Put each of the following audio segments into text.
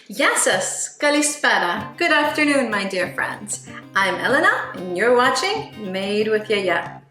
Yasas, kalispera. Good afternoon, my dear friends. I'm Elena, and you're watching Made with Yiayia.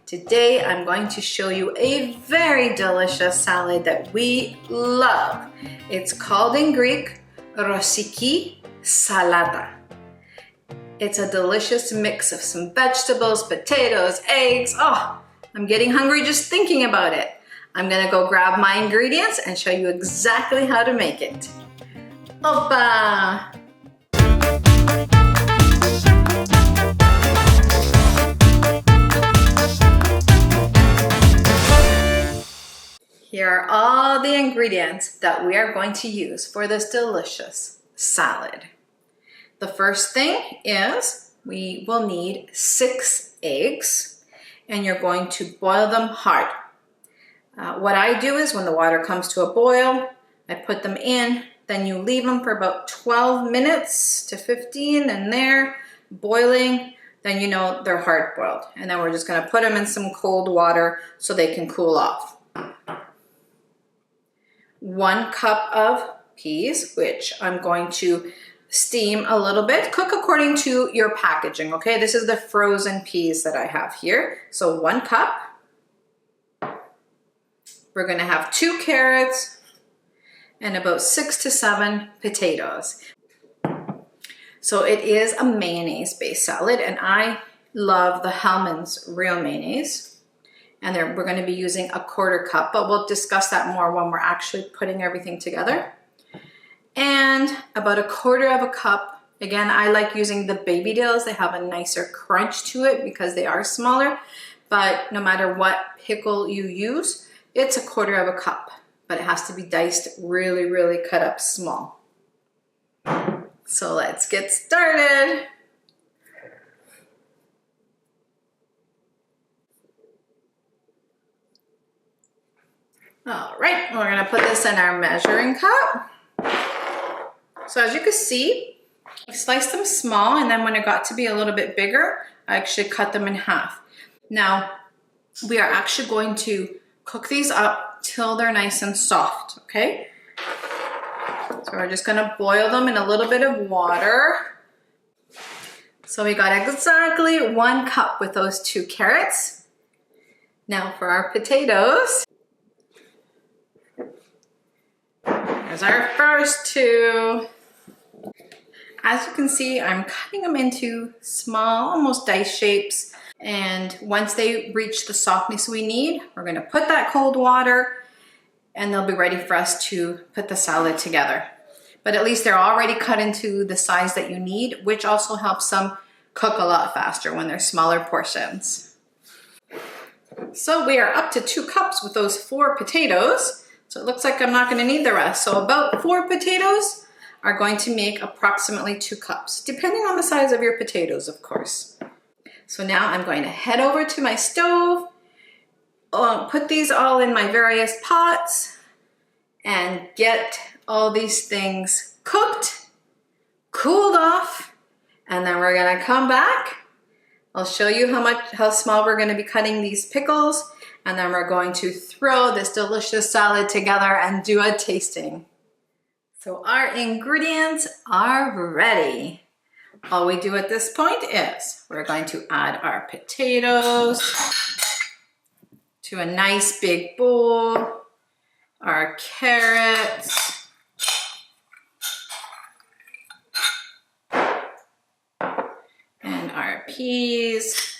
Today, I'm going to show you a very delicious salad that we love. It's called in Greek, Rosiki Salata. It's a delicious mix of some vegetables, potatoes, eggs. Oh, I'm getting hungry just thinking about it. I'm gonna go grab my ingredients and show you exactly how to make it. Opa! Here are all the ingredients that we are going to use for this delicious salad. The first thing is we will need 6 eggs, and you're going to boil them hard. What I do is when the water comes to a boil, I put them in, then you leave them for about 12 minutes to 15, and they're boiling, then you know they're hard boiled. And then we're just gonna put them in some cold water so they can cool off. 1 cup of peas, which I'm going to steam a little bit. Cook according to your packaging, okay? This is the frozen peas that I have here. So 1 cup. We're gonna have 2 carrots and about 6 to 7 potatoes. So it is a mayonnaise-based salad, and I love the Hellmann's real mayonnaise. And we're gonna be using 1/4 cup, but we'll discuss that more when we're actually putting everything together. And about 1/4 cup, again, I like using the baby dills. They have a nicer crunch to it because they are smaller, but no matter what pickle you use, it's 1/4 cup, but it has to be diced really, really cut up small. So let's get started. All right, we're gonna put this in our measuring cup. So as you can see, I sliced them small, and then when it got to be a little bit bigger, I actually cut them in half. Now, we are actually going to cook these up till they're nice and soft, okay? So we're just gonna boil them in a little bit of water. So we got exactly 1 cup with those 2 carrots. Now for our potatoes. There's our first 2. As you can see, I'm cutting them into small, almost dice shapes. And once they reach the softness we need, we're gonna put that cold water, and they'll be ready for us to put the salad together. But at least they're already cut into the size that you need, which also helps them cook a lot faster when they're smaller portions. So we are up to 2 cups with those 4 potatoes. So it looks like I'm not gonna need the rest. So about 4 potatoes are going to make approximately 2 cups, depending on the size of your potatoes, of course. So now I'm going to head over to my stove, put these all in my various pots, and get all these things cooked, cooled off, and then we're gonna come back. I'll show you how small we're gonna be cutting these pickles, and then we're going to throw this delicious salad together and do a tasting. So our ingredients are ready. All we do at this point is we're going to add our potatoes to a nice big bowl, our carrots, and our peas.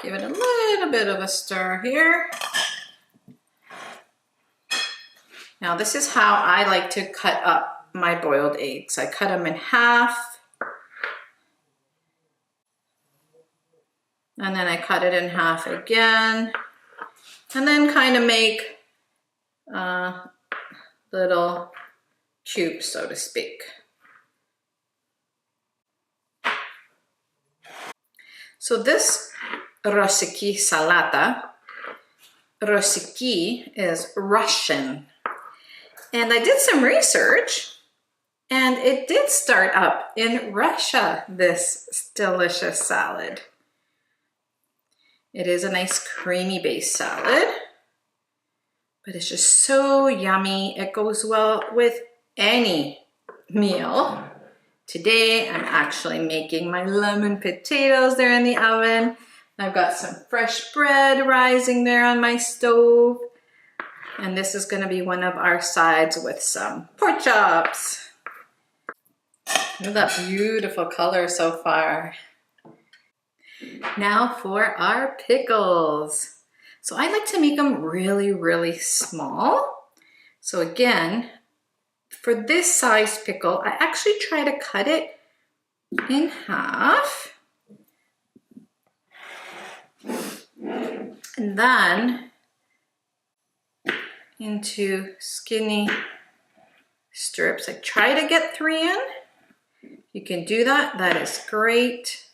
Give it a little bit of a stir here. Now this is how I like to cut up my boiled eggs. I cut them in half, and then I cut it in half again, and then kind of make little cubes, so to speak. So this Rosiki Salata, Rosiki is Russian. And I did some research, and it did start up in Russia, this delicious salad. It is a nice creamy based salad, but it's just so yummy. It goes well with any meal. Today, I'm actually making my lemon potatoes there in the oven. I've got some fresh bread rising there on my stove. And this is gonna be one of our sides with some pork chops. Look at that beautiful color so far. Now for our pickles. So I like to make them really, really small. So again, for this size pickle, I actually try to cut it in half. And then into skinny strips. I try to get 3 in. You can do that. That is great.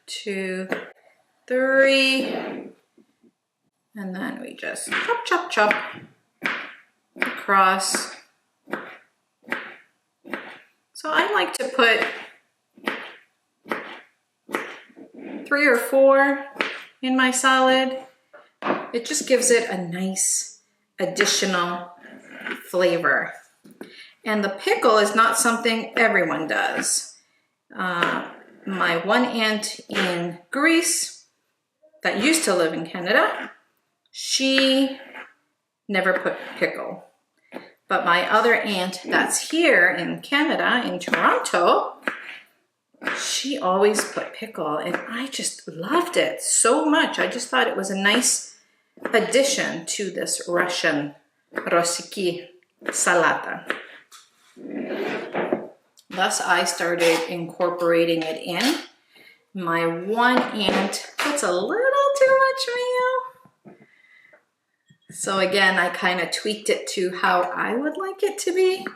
2, 3. And then we just chop, chop, chop across. So I like to put 3 or 4 in my salad. It just gives it a nice additional flavor. And the pickle is not something everyone does. My one aunt in Greece that used to live in Canada, she never put pickle. But my other aunt that's here in Canada, in Toronto, she always put pickle, and I just loved it so much. I just thought it was a nice addition to this Russian Rosiki Salata. Thus, I started incorporating it in. My one aunt puts a little too much mayo. So again, I kind of tweaked it to how I would like it to be.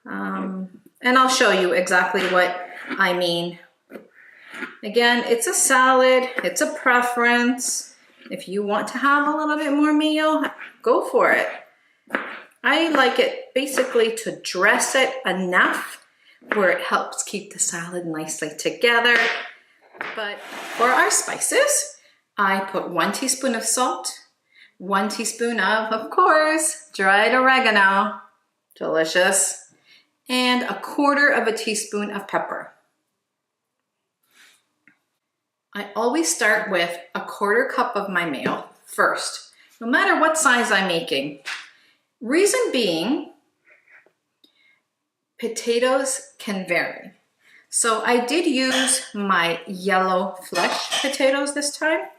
And I'll show you exactly what I mean. Again, it's a salad, it's a preference. If you want to have a little bit more mayo, go for it. I like it basically to dress it enough where it helps keep the salad nicely together. But for our spices, I put 1 teaspoon of salt, 1 teaspoon of course, dried oregano, delicious, and 1/4 teaspoon of pepper. I always start with 1/4 cup of my mayo first, no matter what size I'm making. Reason being, potatoes can vary. So I did use my yellow flesh potatoes this time.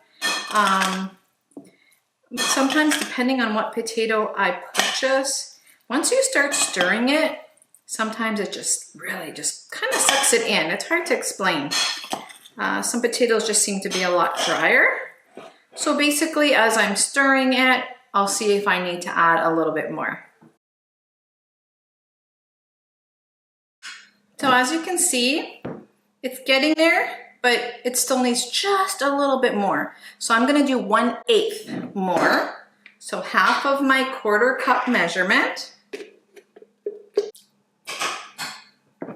Sometimes depending on what potato I purchase, once you start stirring it, sometimes it just really just kind of sucks it in. It's hard to explain. Some potatoes just seem to be a lot drier. So basically, as I'm stirring it, I'll see if I need to add a little bit more. So as you can see, it's getting there, but it still needs just a little bit more. So I'm gonna do 1/8 more. So half of my 1/4 cup measurement.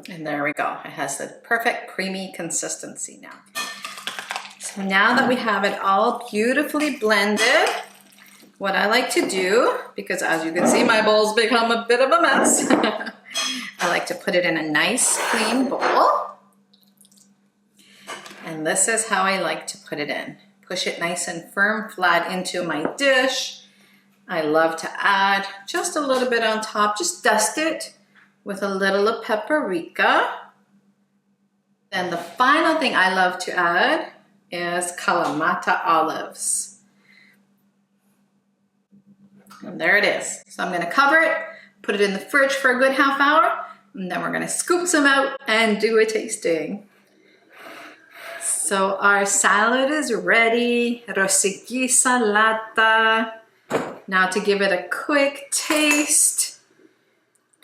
And there we go. It has the perfect creamy consistency now. So now that we have it all beautifully blended, what I like to do, because as you can see, my bowl's become a bit of a mess. I like to put it in a nice clean bowl. And this is how I like to put it in. Push it nice and firm, flat into my dish. I love to add just a little bit on top, just dust it with a little of paprika. Then the final thing I love to add is Kalamata olives. And there it is. So I'm gonna cover it, put it in the fridge for a good half hour, and then we're gonna scoop some out and do a tasting. So our salad is ready, Rosiki Salata. Now to give it a quick taste,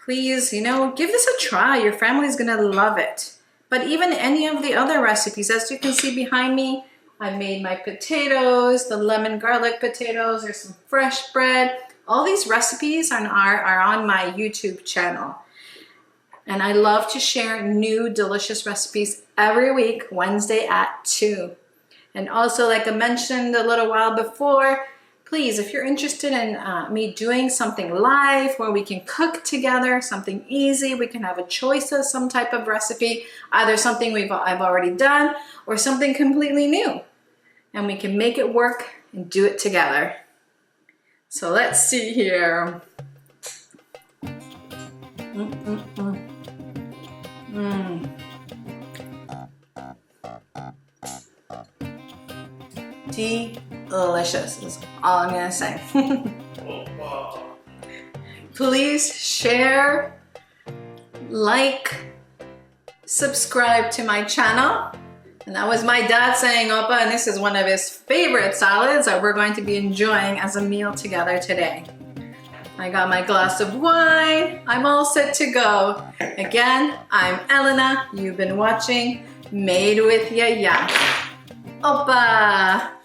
please, give this a try. Your family's gonna love it. But even any of the other recipes, as you can see behind me, I made my potatoes, the lemon garlic potatoes, there's some fresh bread. All these recipes are on my YouTube channel. And I love to share new delicious recipes every week, Wednesday at 2. And also, like I mentioned a little while before, please, if you're interested in me doing something live where we can cook together, something easy, we can have a choice of some type of recipe, either something I've already done or something completely new. And we can make it work and do it together. So let's see here. Delicious is all I'm gonna say. Please share, like, subscribe to my channel. And that was my dad saying Opa, and this is one of his favorite salads that we're going to be enjoying as a meal together today. I got my glass of wine. I'm all set to go. Again, I'm Elena. You've been watching Made with Yiayia. Opa!